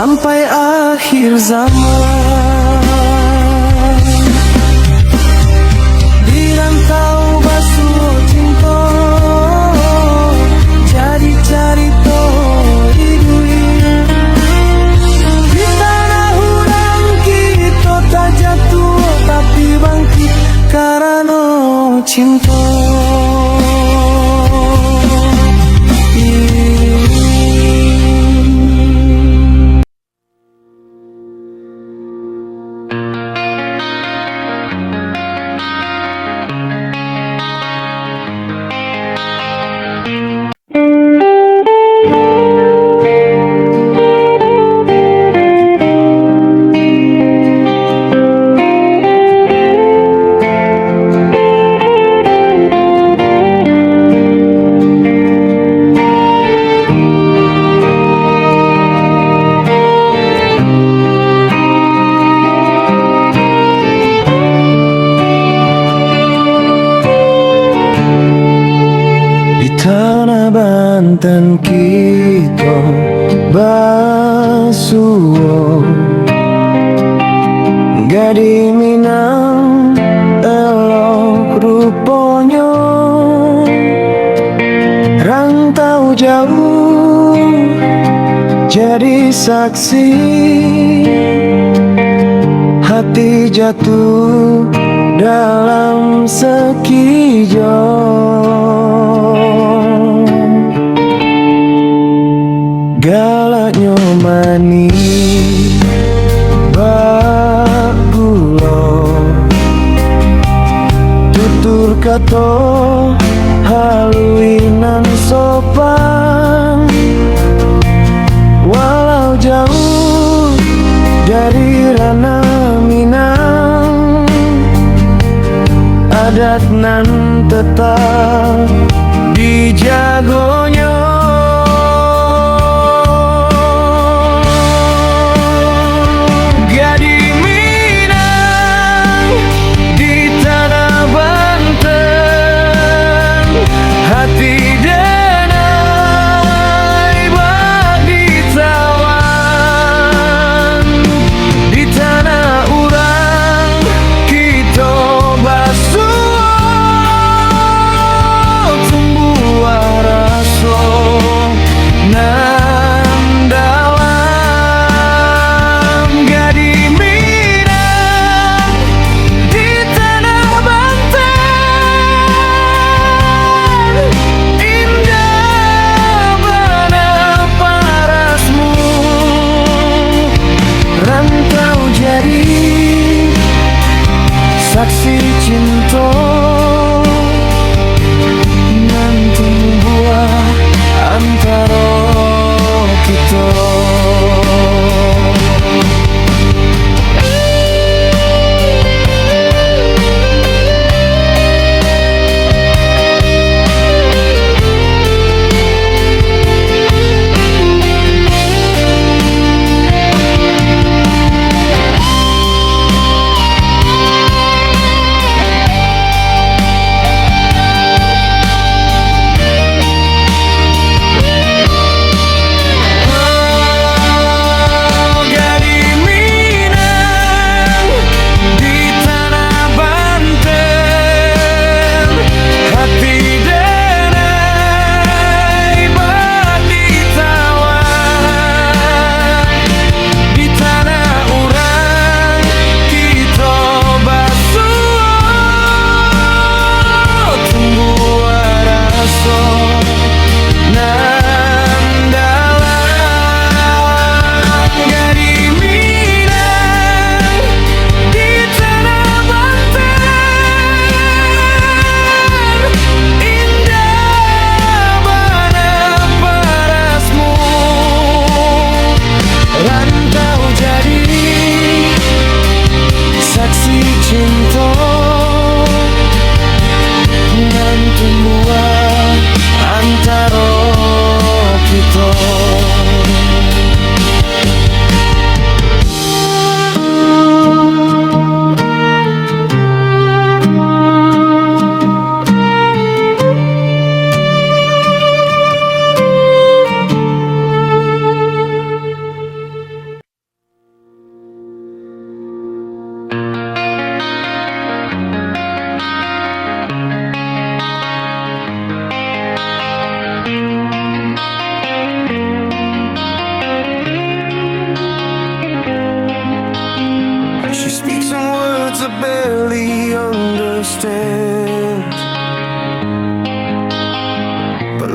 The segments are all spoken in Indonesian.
sampai akhir zaman. Di rantau basuh cinta jadi carito hidup. Di tanah urang kita tak jatuh tapi bangkit karena cinta. Tanah Banten kita basuh, Gadi Minang elok rupanya, rantau jauh jadi saksi, hati jatuh dalam sekijau. Galaknya manis bak gula, tutur kata haluinan sopan. Walau jauh dari ranah Minang, adat nan tetap dijagonya. Tumbuh rasa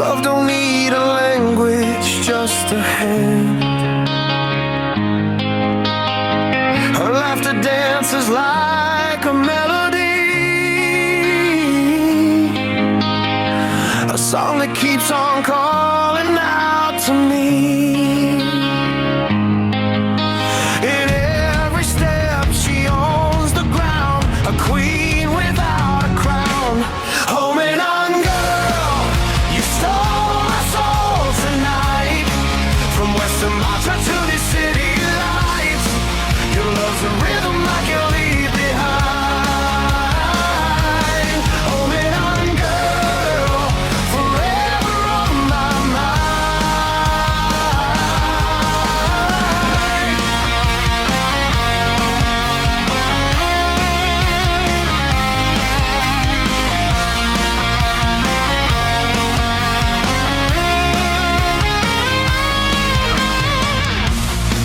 Love don't need a language, just a hand. Her laughter dances like a melody, a song that keeps on calling out to me. In every step she owns the ground, a queen without a crown. Home and on, girl, you stole my soul tonight. From West Sumatra to the city lights, your love's a rhythm I can't leave behind. Home and on, girl, forever on my mind.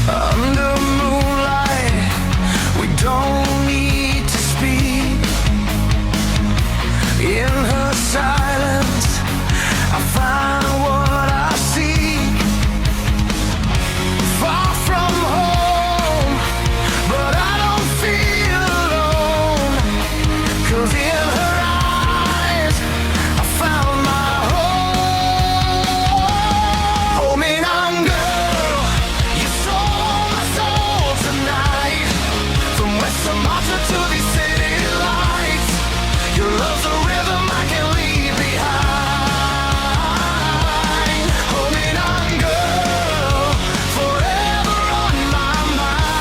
Under moonlight, we don't need to speak. In her silence, I find what I seek. Far from home, but I don't feel alone. 'Cause in her eyes, I found my home. Home and on, girl, you stole my soul tonight. From West Sumatra to the city lights, your love's a rhythm I can't leave behind. Home and on, girl, forever on my mind.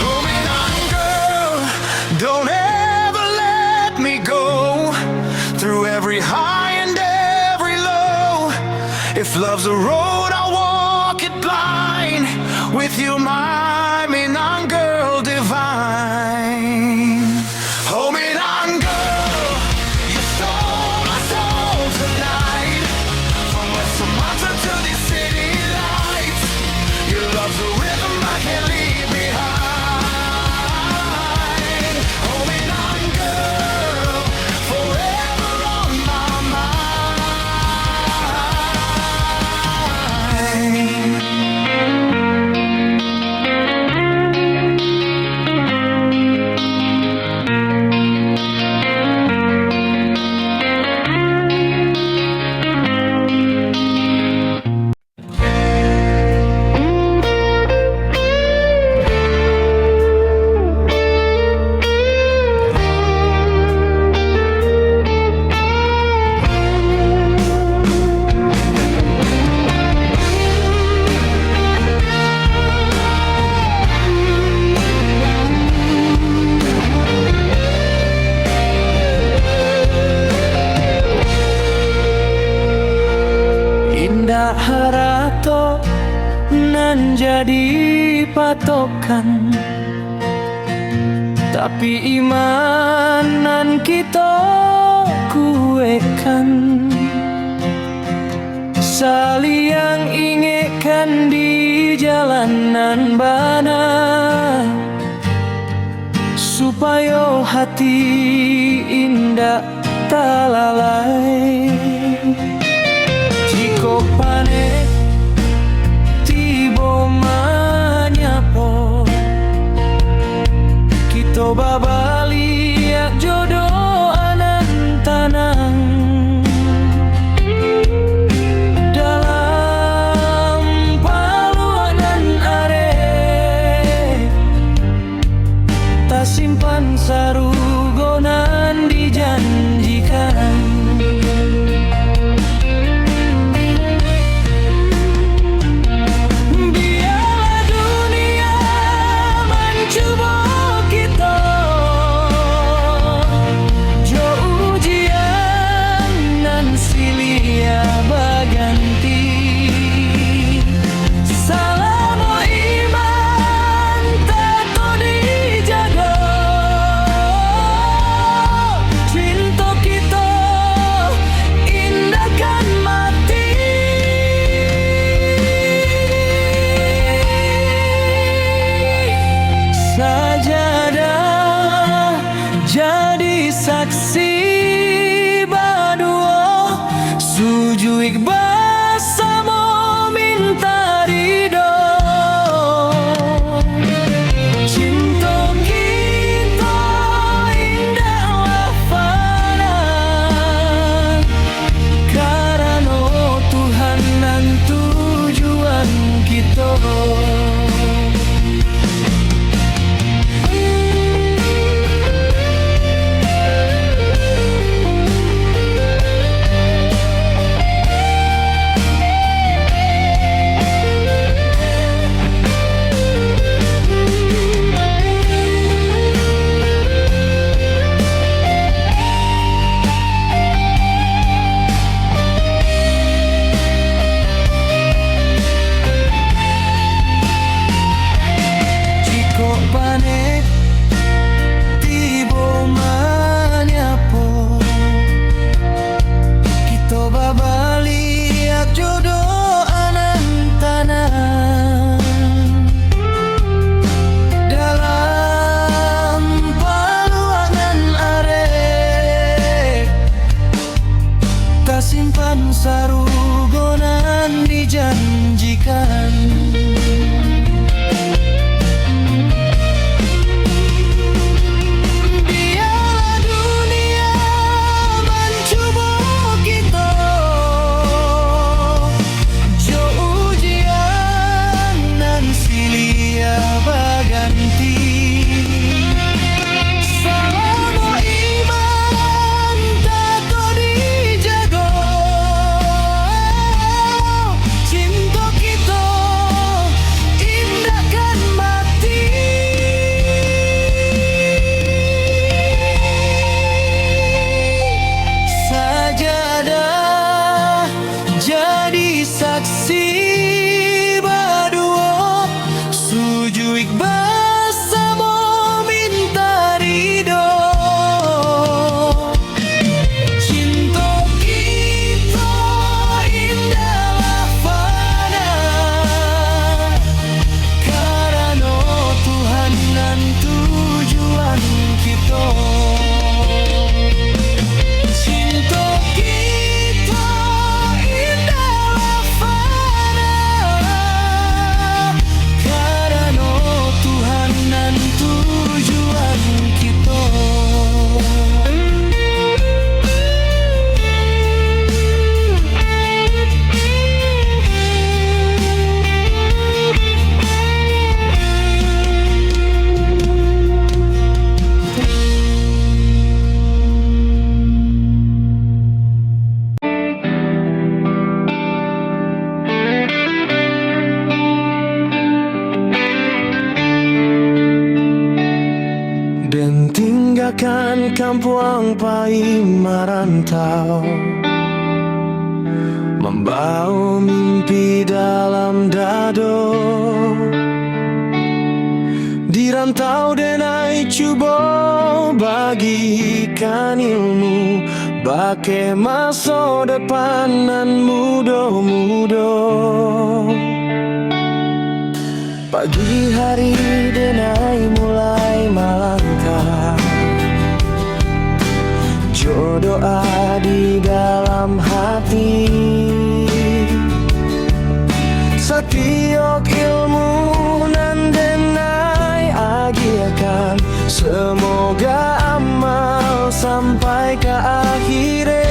Home and on, girl, don't ever let me go. Through every high and every low, if love's a road, I'll walk it blind. With you, my Minang girl divine. Home and on, girl, you stole my soul tonight. From West Sumatra to the city lights, your love's a rhythm I can't leave behind. Home and on, girl, forever on my mind. Indah harato nan jadi patokan, tapi imanan kita kuekan. Saliang ingekkan di jalanan bana, supaya hati indah tak lalai. Jiko panet tibo manyapo, kita babaliak jodoh anan tanang. Dalam paluan dan are, tak simpan sarugona. Bagaikan kampuang pai merantau, membawa mimpi dalam dado. Di rantau denai cubo, bagikan ilmu, bake masa depan nan mudo-mudo. Pagi hari denai mulai melangkah, jodoh di dalam hati. Setiok ilmu nan denai agiakan, semoga amal sampai ke akhir.